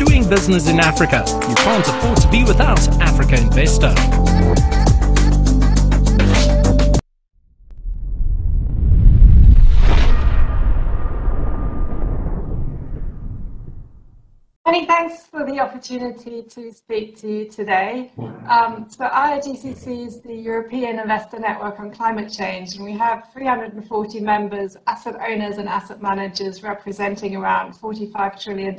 Doing business in Africa. You can't afford to be without Africa Investor. Many thanks for the opportunity to speak to you today. So AfGIIB is the European Investor Network on Climate Change, and we have 340 members, asset owners and asset managers representing around $45 trillion.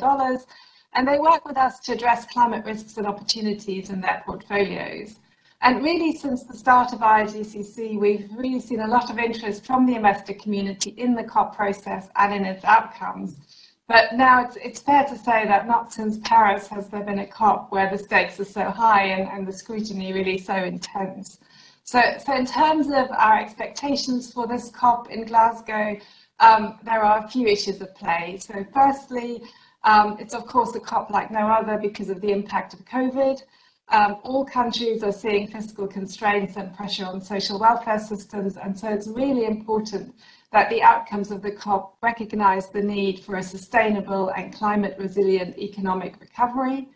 And they work with us to address climate risks and opportunities in their portfolios. And really, since the start of AfGIIB, we've really seen a lot of interest from the investor community in the COP process and in its outcomes. But now it's fair to say that not since Paris has there been a COP where the stakes are so high and the scrutiny really so intense. So in terms of our expectations for this COP in Glasgow, there are a few issues at play. So firstly, it's of course a COP like no other because of the impact of COVID. All countries are seeing fiscal constraints and pressure on social welfare systems, and so it's really important that the outcomes of the COP recognise the need for a sustainable and climate-resilient economic recovery.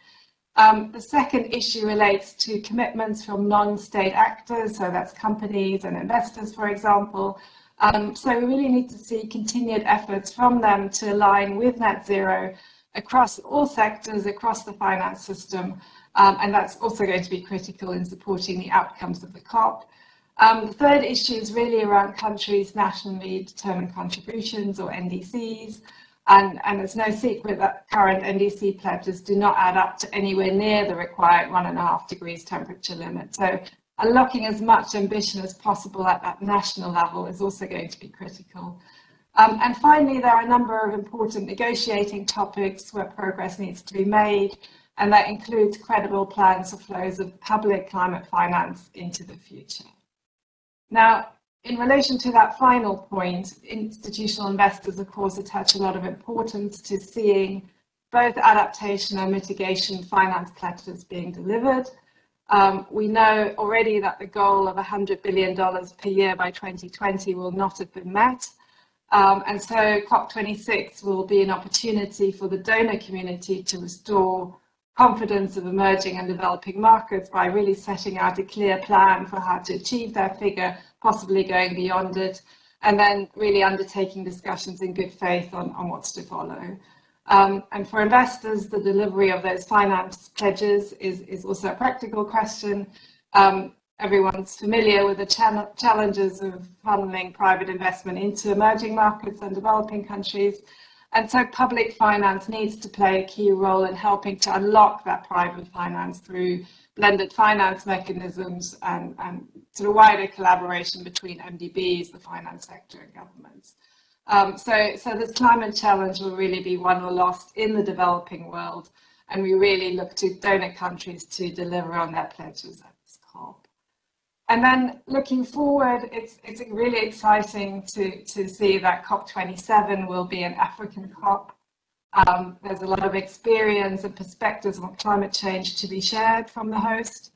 The second issue relates to commitments from non-state actors, so that's companies and investors, for example. So we really need to see continued efforts from them to align with net zero across all sectors, across the finance system, and that's also going to be critical in supporting the outcomes of the COP. The third issue is really around countries' nationally determined contributions, or NDCs, and it's no secret that current NDC pledges do not add up to anywhere near the required 1.5 degrees temperature limit. So unlocking as much ambition as possible at that national level is also going to be critical. And finally, there are a number of important negotiating topics where progress needs to be made, and that includes credible plans for flows of public climate finance into the future. Now, in relation to that final point, institutional investors, of course, attach a lot of importance to seeing both adaptation and mitigation finance pledges being delivered. We know already that the goal of $100 billion per year by 2020 will not have been met. And so COP26 will be an opportunity for the donor community to restore confidence of emerging and developing markets by really setting out a clear plan for how to achieve their figure, possibly going beyond it, and then really undertaking discussions in good faith on what's to follow. And for investors, the delivery of those finance pledges is also a practical question. Everyone's familiar with the challenges of funneling private investment into emerging markets and developing countries. And so public finance needs to play a key role in helping to unlock that private finance through blended finance mechanisms and sort of wider collaboration between MDBs, the finance sector, and governments. So this climate challenge will really be won or lost in the developing world, and we really look to donor countries to deliver on their pledges at this COP. And then looking forward, it's really exciting to see that COP27 will be an African COP. There's a lot of experience and perspectives on climate change to be shared from the host.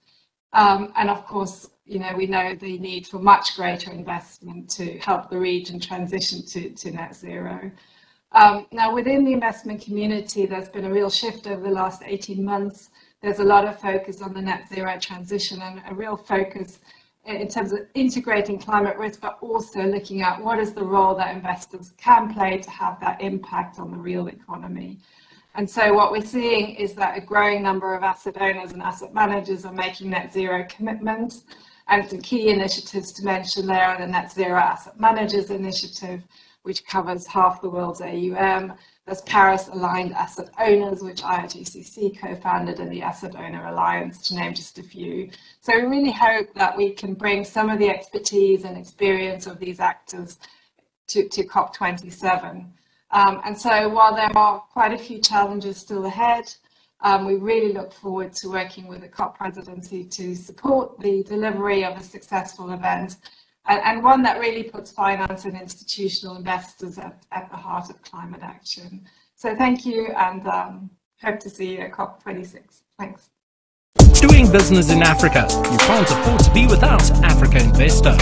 And of course, we know the need for much greater investment to help the region transition to net zero. Now, within the investment community, there's been a real shift over the last 18 months. There's a lot of focus on the net zero transition and a real focus in terms of integrating climate risk, but also looking at what is the role that investors can play to have that impact on the real economy. And so what we're seeing is that a growing number of asset owners and asset managers are making net zero commitments. And some key initiatives to mention there are the Net Zero Asset Managers Initiative, which covers half the world's AUM. There's Paris-aligned asset owners, which AfGIIB co-founded, and the Asset Owner Alliance, to name just a few. So we really hope that we can bring some of the expertise and experience of these actors to COP27. And so while there are quite a few challenges still ahead, we really look forward to working with the COP presidency to support the delivery of a successful event, and one that really puts finance and institutional investors at the heart of climate action. So thank you, and hope to see you at COP26. Thanks. Doing business in Africa. You can't afford to be without Africa Investor.